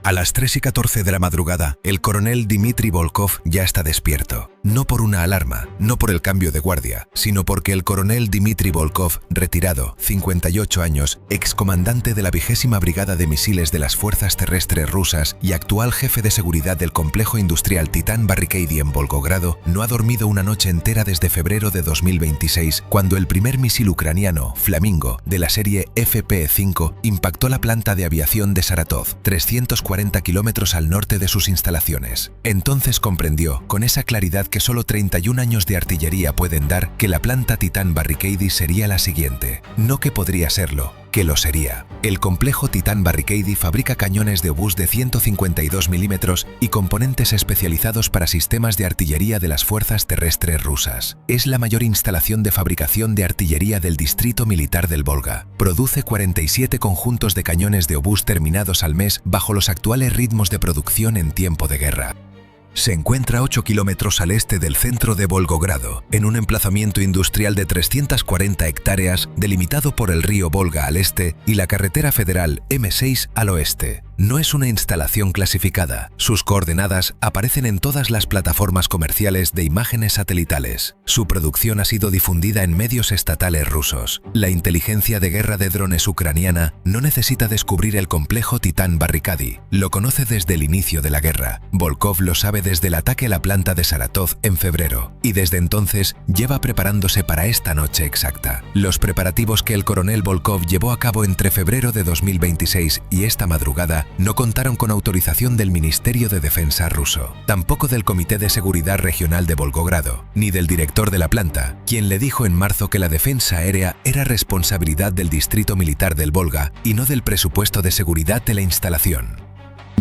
A las 3:14 de la madrugada, el coronel Dmitry Volkov ya está despierto. No por una alarma, no por el cambio de guardia, sino porque el coronel Dmitry Volkov, retirado, 58 años, excomandante de la 20ª Brigada de Misiles de las Fuerzas Terrestres Rusas y actual jefe de seguridad del complejo industrial Titan Barricade en Volgogrado, no ha dormido una noche entera desde febrero de 2026, cuando el primer misil ucraniano, Flamingo, de la serie FP-5, impactó la planta de aviación de Saratov, 340 kilómetros al norte de sus instalaciones. Entonces comprendió, con esa claridad que solo 31 años de artillería pueden dar, que la planta Titan Barricade sería la siguiente. No que podría serlo, que lo sería. El complejo Titan Barricade fabrica cañones de obús de 152 milímetros y componentes especializados para sistemas de artillería de las fuerzas terrestres rusas. Es la mayor instalación de fabricación de artillería del Distrito Militar del Volga. Produce 47 conjuntos de cañones de obús terminados al mes bajo los actuales ritmos de producción en tiempo de guerra. Se encuentra a 8 kilómetros al este del centro de Volgogrado, en un emplazamiento industrial de 340 hectáreas delimitado por el río Volga al este y la carretera federal M6 al oeste. No es una instalación clasificada. Sus coordenadas aparecen en todas las plataformas comerciales de imágenes satelitales. Su producción ha sido difundida en medios estatales rusos. La inteligencia de guerra de drones ucraniana no necesita descubrir el complejo Titan Barricade. Lo conoce desde el inicio de la guerra. Volkov lo sabe desde el ataque a la planta de Saratov en febrero, y desde entonces lleva preparándose para esta noche exacta. Los preparativos que el coronel Volkov llevó a cabo entre febrero de 2026 y esta madrugada no contaron con autorización del Ministerio de Defensa ruso, tampoco del Comité de Seguridad Regional de Volgogrado, ni del director de la planta, quien le dijo en marzo que la defensa aérea era responsabilidad del Distrito Militar del Volga y no del presupuesto de seguridad de la instalación.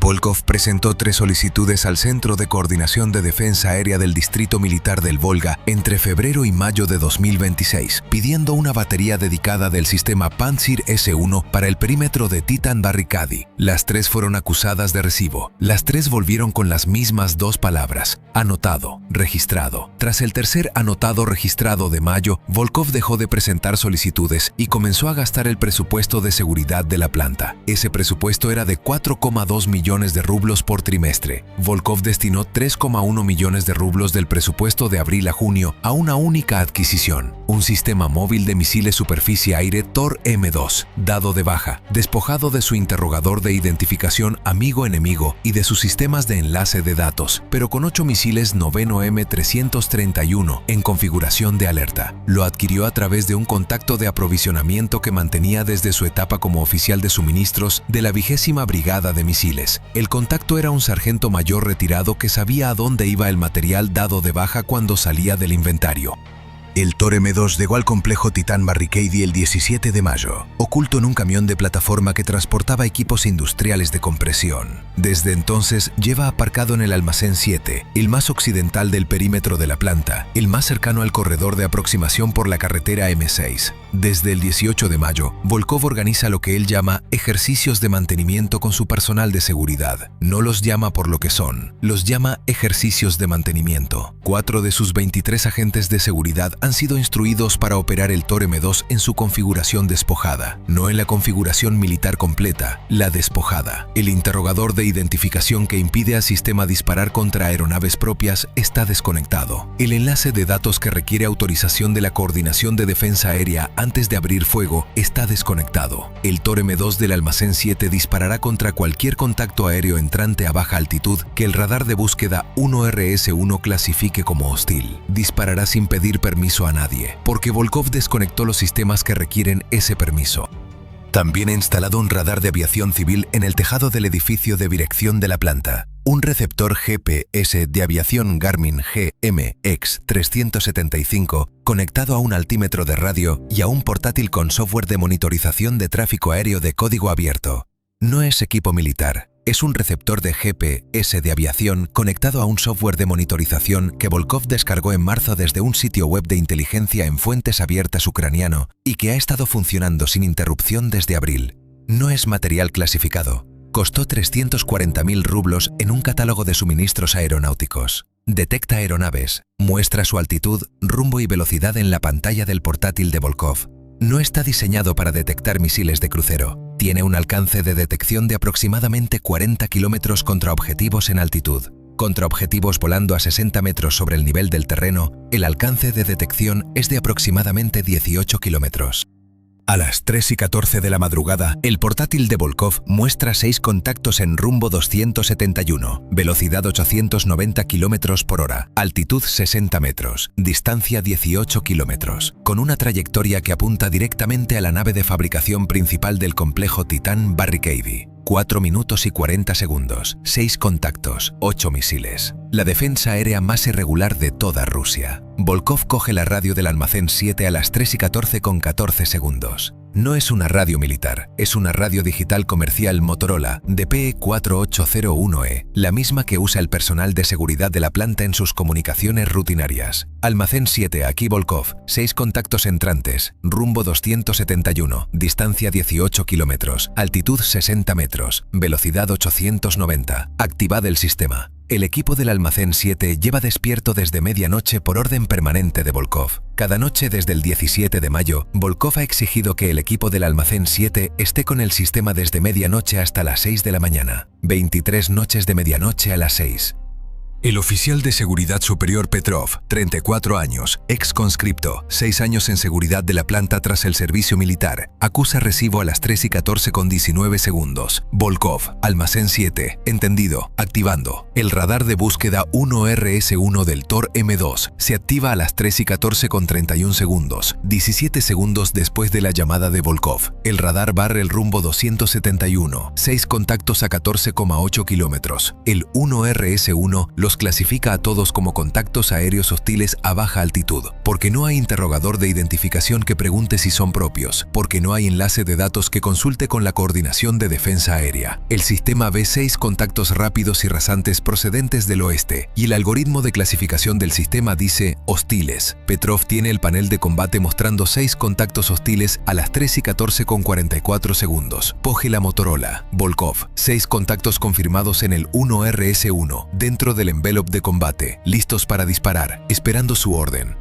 Volkov presentó 3 solicitudes al Centro de Coordinación de Defensa Aérea del Distrito Militar del Volga entre febrero y mayo de 2026, pidiendo una batería dedicada del sistema Pantsir S-1 para el perímetro de Titan Barricade. Las 3 fueron acusadas de recibo. Las 3 volvieron con las mismas 2 palabras: anotado, registrado. Tras el tercer anotado registrado de mayo, Volkov dejó de presentar solicitudes y comenzó a gastar el presupuesto de seguridad de la planta. Ese presupuesto era de 4,2 millones de rublos por trimestre. Volkov destinó 3,1 millones de rublos del presupuesto de abril a junio a una única adquisición: un sistema móvil de misiles superficie-aire Tor M2, dado de baja, despojado de su interrogador de identificación amigo-enemigo y de sus sistemas de enlace de datos, pero con 8 misiles noveno M331 en configuración de alerta. Lo adquirió a través de un contacto de aprovisionamiento que mantenía desde su etapa como oficial de suministros de la 20ª Brigada de Misiles. El contacto era un sargento mayor retirado que sabía a dónde iba el material dado de baja cuando salía del inventario. El Tor M2 llegó al complejo Titan Barricade el 17 de mayo, oculto en un camión de plataforma que transportaba equipos industriales de compresión. Desde entonces lleva aparcado en el almacén 7, el más occidental del perímetro de la planta, el más cercano al corredor de aproximación por la carretera M6. Desde el 18 de mayo, Volkov organiza lo que él llama ejercicios de mantenimiento con su personal de seguridad. No los llama por lo que son, los llama ejercicios de mantenimiento. 4 de sus 23 agentes de seguridad han sido instruidos para operar el Tor M2 en su configuración despojada, no en la configuración militar completa, la despojada. El interrogador de identificación que impide al sistema disparar contra aeronaves propias está desconectado. El enlace de datos que requiere autorización de la Coordinación de Defensa Aérea antes de abrir fuego está desconectado. El Tor M2 del almacén 7 disparará contra cualquier contacto aéreo entrante a baja altitud que el radar de búsqueda 1RS-1 clasifique como hostil. Disparará sin pedir permiso a nadie, porque Volkov desconectó los sistemas que requieren ese permiso. También ha instalado un radar de aviación civil en el tejado del edificio de dirección de la planta, un receptor GPS de aviación Garmin GMX 375 conectado a un altímetro de radio y a un portátil con software de monitorización de tráfico aéreo de código abierto. No es equipo militar. Es un receptor de GPS de aviación conectado a un software de monitorización que Volkov descargó en marzo desde un sitio web de inteligencia en fuentes abiertas ucraniano y que ha estado funcionando sin interrupción desde abril. No es material clasificado. Costó 340.000 rublos en un catálogo de suministros aeronáuticos. Detecta aeronaves, muestra su altitud, rumbo y velocidad en la pantalla del portátil de Volkov. No está diseñado para detectar misiles de crucero. Tiene un alcance de detección de aproximadamente 40 kilómetros contra objetivos en altitud. Contra objetivos volando a 60 metros sobre el nivel del terreno, el alcance de detección es de aproximadamente 18 kilómetros. A las 3:14 de la madrugada, el portátil de Volkov muestra 6 contactos en rumbo 271, velocidad 890 km por hora, altitud 60 metros, distancia 18 kilómetros, con una trayectoria que apunta directamente a la nave de fabricación principal del complejo Titán Barricade. 4 minutos y 40 segundos, 6 contactos, 8 misiles. La defensa aérea más irregular de toda Rusia. Volkov coge la radio del almacén 7 a las 3:14 con 14 segundos. No es una radio militar, es una radio digital comercial Motorola DP4801E, la misma que usa el personal de seguridad de la planta en sus comunicaciones rutinarias. Almacén 7, aquí Volkov, 6 contactos entrantes, rumbo 271, distancia 18 kilómetros, altitud 60 metros, velocidad 890. Activad el sistema. El equipo del almacén 7 lleva despierto desde medianoche por orden permanente de Volkov. Cada noche desde el 17 de mayo, Volkov ha exigido que el equipo del almacén 7 esté con el sistema desde medianoche hasta las 6 de la mañana. 23 noches de medianoche a las 6. El oficial de seguridad superior Petrov, 34 años, ex conscripto, 6 años en seguridad de la planta tras el servicio militar, acusa recibo a las 3:14 con 19 segundos. Volkov, almacén 7, entendido, activando. El radar de búsqueda 1RS1 del Tor M2 se activa a las 3:14 con 31 segundos, 17 segundos después de la llamada de Volkov. El radar barre el rumbo 271, 6 contactos a 14,8 kilómetros. El 1RS1 los clasifica a todos como contactos aéreos hostiles a baja altitud, porque no hay interrogador de identificación que pregunte si son propios, porque no hay enlace de datos que consulte con la Coordinación de Defensa Aérea. El sistema ve 6 contactos rápidos y rasantes procedentes del oeste, y el algoritmo de clasificación del sistema dice hostiles. Petrov tiene el panel de combate mostrando 6 contactos hostiles a las 3:14 con 44 segundos. Poge la Motorola. Volkov, 6 contactos confirmados en el 1RS1, dentro del envelope de combate, listos para disparar, esperando su orden.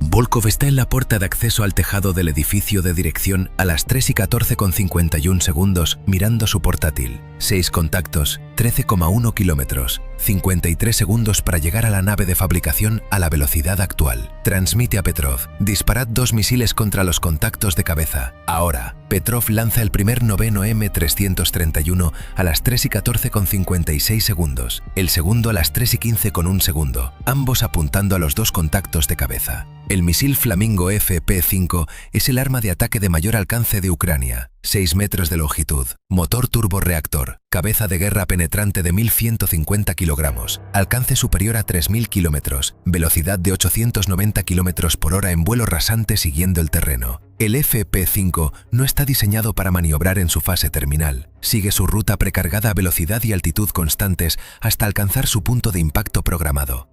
Volkov está en la puerta de acceso al tejado del edificio de dirección a las 3:14 con 51 segundos, mirando su portátil. 6 contactos, 13,1 kilómetros, 53 segundos para llegar a la nave de fabricación a la velocidad actual. Transmite a Petrov: disparad 2 misiles contra los contactos de cabeza. Ahora, Petrov lanza el primer noveno M331 a las 3:14 con 56 segundos, el segundo a las 3:15 con 1 segundo, ambos apuntando a los 2 contactos de cabeza. El misil Flamingo FP5 es el arma de ataque de mayor alcance de Ucrania. 6 metros de longitud, motor turborreactor, cabeza de guerra penetrante de 1.150 kilogramos, alcance superior a 3.000 kilómetros, velocidad de 890 kilómetros por hora en vuelo rasante siguiendo el terreno. El FP5 no está diseñado para maniobrar en su fase terminal. Sigue su ruta precargada a velocidad y altitud constantes hasta alcanzar su punto de impacto programado.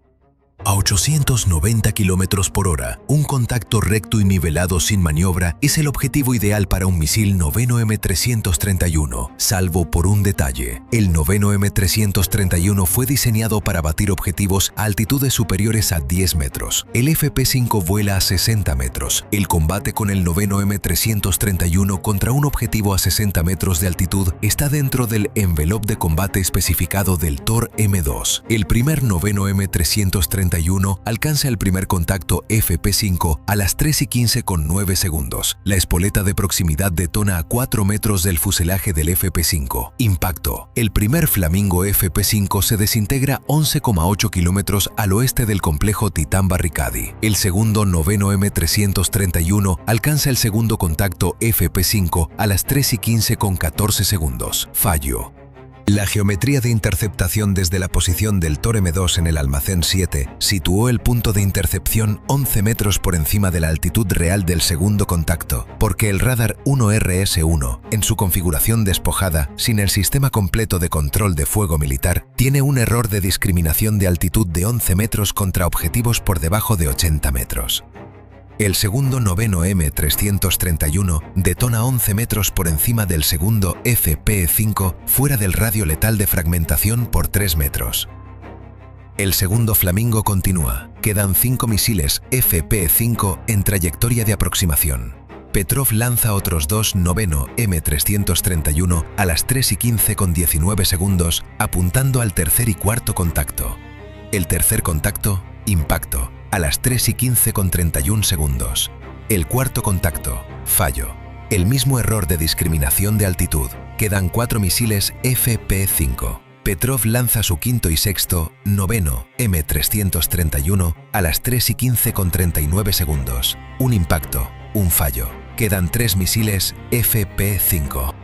A 890 km por hora, un contacto recto y nivelado sin maniobra es el objetivo ideal para un misil noveno M331, salvo por un detalle. El noveno M331 fue diseñado para batir objetivos a altitudes superiores a 10 metros. El FP5 vuela a 60 metros. El combate con el noveno M331 contra un objetivo a 60 metros de altitud está dentro del envelope de combate especificado del Tor M2. El primer noveno M331 alcanza el primer contacto FP5 a las 3:15 con 9 segundos. La espoleta de proximidad detona a 4 metros del fuselaje del FP5. Impacto. El primer Flamingo FP5 se desintegra 11,8 kilómetros al oeste del complejo Titán Barricade. El segundo noveno M331 alcanza el segundo contacto FP5 a las 3:15 con 14 segundos. Fallo. La geometría de interceptación desde la posición del Tor M2 en el almacén 7 situó el punto de intercepción 11 metros por encima de la altitud real del segundo contacto, porque el radar 1RS1, en su configuración despojada, sin el sistema completo de control de fuego militar, tiene un error de discriminación de altitud de 11 metros contra objetivos por debajo de 80 metros. El segundo noveno M331 detona 11 metros por encima del segundo FP5 fuera del radio letal de fragmentación por 3 metros. El segundo Flamingo continúa. Quedan 5 misiles FP5 en trayectoria de aproximación. Petrov lanza otros dos noveno M331 a las 3:15 con 19 segundos, apuntando al tercer y cuarto contacto. El tercer contacto, impacto, a las 3:15 con 31 segundos. El cuarto contacto, fallo. El mismo error de discriminación de altitud. Quedan 4 misiles FP-5. Petrov lanza su quinto y sexto, noveno M331 a las 3:15 con 39 segundos. Un impacto, un fallo. Quedan 3 misiles FP-5.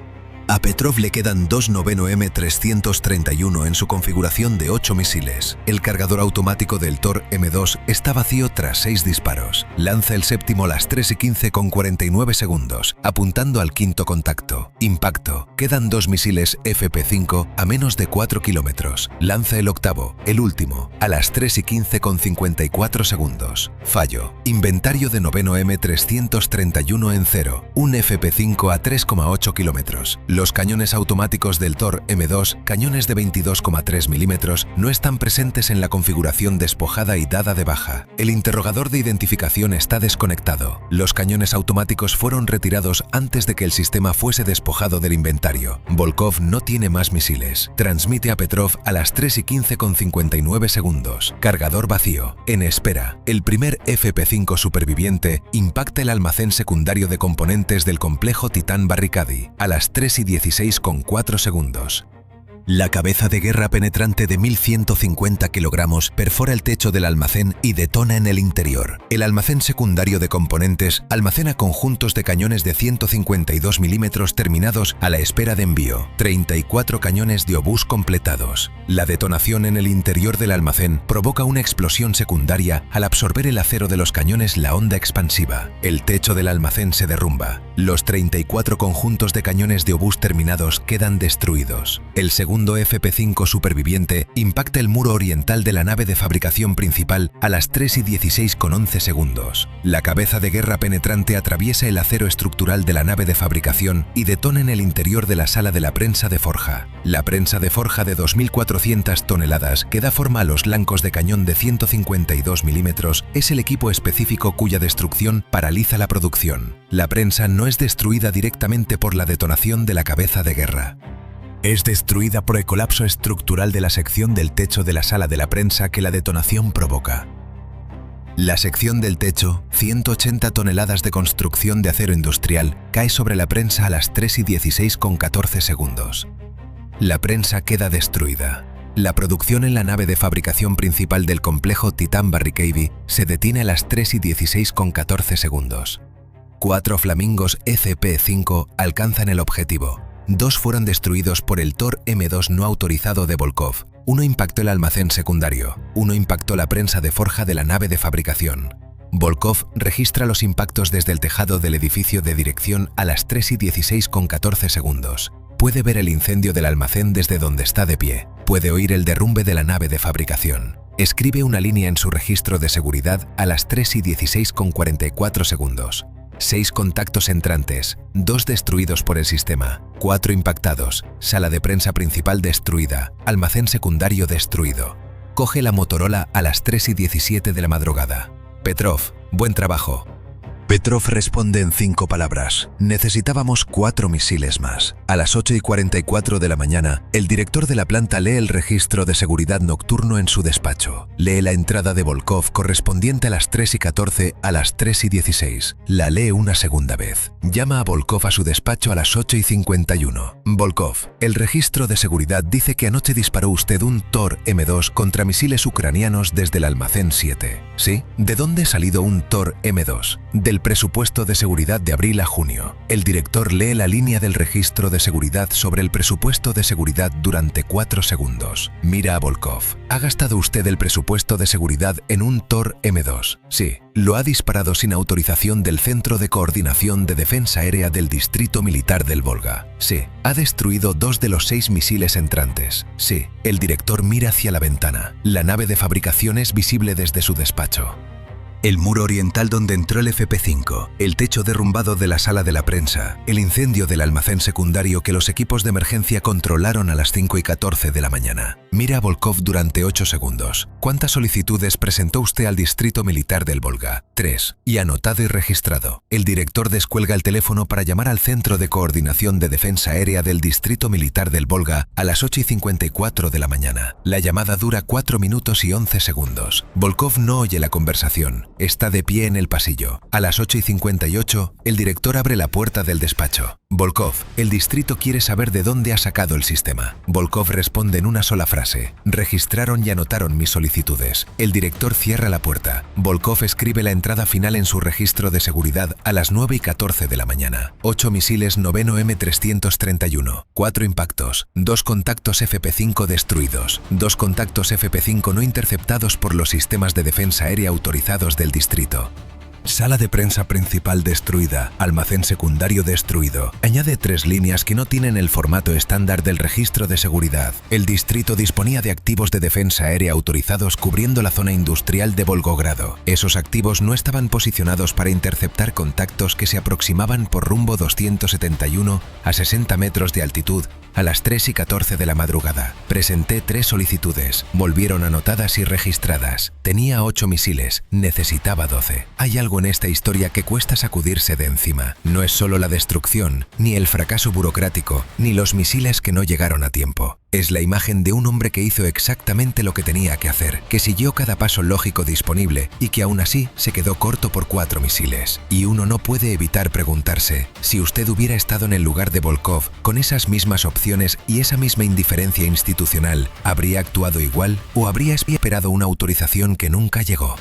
A Petrov le quedan 2 noveno M331 en su configuración de 8 misiles. El cargador automático del Tor M2 está vacío tras 6 disparos. Lanza el séptimo a las 3:15 con 49 segundos, apuntando al quinto contacto. Impacto. Quedan 2 misiles FP-5 a menos de 4 kilómetros. Lanza el octavo, el último, a las 3:15 con 54 segundos. Fallo. Inventario de noveno M331 en cero. Un FP-5 a 3,8 kilómetros. Los cañones automáticos del Tor M2, cañones de 22,3 milímetros, no están presentes en la configuración despojada y dada de baja. El interrogador de identificación está desconectado. Los cañones automáticos fueron retirados antes de que el sistema fuese despojado del inventario. Volkov no tiene más misiles. Transmite a Petrov a las 3:15 con 59 segundos. Cargador vacío. En espera. El primer FP-5 superviviente impacta el almacén secundario de componentes del complejo Titán Barricadi a las 3:16 con 4 segundos. La cabeza de guerra penetrante de 1150 kilogramos perfora el techo del almacén y detona en el interior. El almacén secundario de componentes almacena conjuntos de cañones de 152 milímetros terminados a la espera de envío, 34 cañones de obús completados. La detonación en el interior del almacén provoca una explosión secundaria al absorber el acero de los cañones la onda expansiva. El techo del almacén se derrumba. Los 34 conjuntos de cañones de obús terminados quedan destruidos. El segundo FP-5 superviviente impacta el muro oriental de la nave de fabricación principal a las 3:16 con 11 segundos. La cabeza de guerra penetrante atraviesa el acero estructural de la nave de fabricación y detona en el interior de la sala de la prensa de forja. La prensa de forja de 2.400 toneladas que da forma a los blancos de cañón de 152 milímetros es el equipo específico cuya destrucción paraliza la producción. La prensa no es destruida directamente por la detonación de la cabeza de guerra. Es destruida por el colapso estructural de la sección del techo de la sala de la prensa que la detonación provoca. La sección del techo, 180 toneladas de construcción de acero industrial, cae sobre la prensa a las 3:16 con 14 segundos. La prensa queda destruida. La producción en la nave de fabricación principal del complejo Titán Barricadi se detiene a las 3:16 con 14 segundos. 4 flamingos FP-5 alcanzan el objetivo. 2 fueron destruidos por el Tor M2 no autorizado de Volkov. 1 impactó el almacén secundario. 1 impactó la prensa de forja de la nave de fabricación. Volkov registra los impactos desde el tejado del edificio de dirección a las 3:16 con 14 segundos. Puede ver el incendio del almacén desde donde está de pie. Puede oír el derrumbe de la nave de fabricación. Escribe una línea en su registro de seguridad a las 3:16 con 44 segundos. 6 contactos entrantes, 2 destruidos por el sistema, 4 impactados, sala de prensa principal destruida, almacén secundario destruido. Coge la Motorola a las 3:17 de la madrugada. Petrov, buen trabajo. Petrov responde en 5 palabras. Necesitábamos 4 misiles más. A las 8:44 de la mañana, el director de la planta lee el registro de seguridad nocturno en su despacho. Lee la entrada de Volkov correspondiente a las 3:14 a las 3:16. La lee una segunda vez. Llama a Volkov a su despacho a las 8:51. Volkov, el registro de seguridad dice que anoche disparó usted un Tor M2 contra misiles ucranianos desde el almacén 7. ¿Sí? ¿De dónde ha salido un Tor M2? Del presupuesto de seguridad de abril a junio. El director lee la línea del registro de seguridad sobre el presupuesto de seguridad durante 4 segundos. Mira a Volkov. ¿Ha gastado usted el presupuesto de seguridad en un Tor M2? Sí. Lo ha disparado sin autorización del Centro de Coordinación de Defensa Aérea del Distrito Militar del Volga. Sí. ¿Ha destruido 2 de los 6 misiles entrantes? Sí. El director mira hacia la ventana. La nave de fabricación es visible desde su despacho. el muro oriental donde entró el FP5, el techo derrumbado de la sala de la prensa, el incendio del almacén secundario que los equipos de emergencia controlaron a las 5:14 de la mañana. Mira a Volkov durante 8 segundos. ¿Cuántas solicitudes presentó usted al Distrito Militar del Volga? 3. Y anotado y registrado. El director descuelga el teléfono para llamar al Centro de Coordinación de Defensa Aérea del Distrito Militar del Volga a las 8:54 de la mañana. La llamada dura 4 minutos y 11 segundos. Volkov no oye la conversación. Está de pie en el pasillo. A las 8:58, el director abre la puerta del despacho. Volkov, el distrito quiere saber de dónde ha sacado el sistema. Volkov responde en una sola frase. Registraron y anotaron mis solicitudes. El director cierra la puerta. Volkov escribe la entrada final en su registro de seguridad a las 9:14 de la mañana. 8 misiles noveno M331. 4 impactos. 2 contactos FP5 destruidos. 2 contactos FP5 no interceptados por los sistemas de defensa aérea autorizados del distrito. Sala de prensa principal destruida, almacén secundario destruido. Añade 3 líneas que no tienen el formato estándar del registro de seguridad. El distrito disponía de activos de defensa aérea autorizados cubriendo la zona industrial de Volgogrado. Esos activos no estaban posicionados para interceptar contactos que se aproximaban por rumbo 271 a 60 metros de altitud a las 3:14 de la madrugada. Presenté 3 solicitudes. Volvieron anotadas y registradas. Tenía 8 misiles. Necesitaba 12. Hay algo en esta historia que cuesta sacudirse de encima. No es solo la destrucción, ni el fracaso burocrático, ni los misiles que no llegaron a tiempo. Es la imagen de un hombre que hizo exactamente lo que tenía que hacer, que siguió cada paso lógico disponible y que aún así se quedó corto por 4 misiles. Y uno no puede evitar preguntarse, si usted hubiera estado en el lugar de Volkov, con esas mismas opciones y esa misma indiferencia institucional, ¿habría actuado igual o habría esperado una autorización que nunca llegó?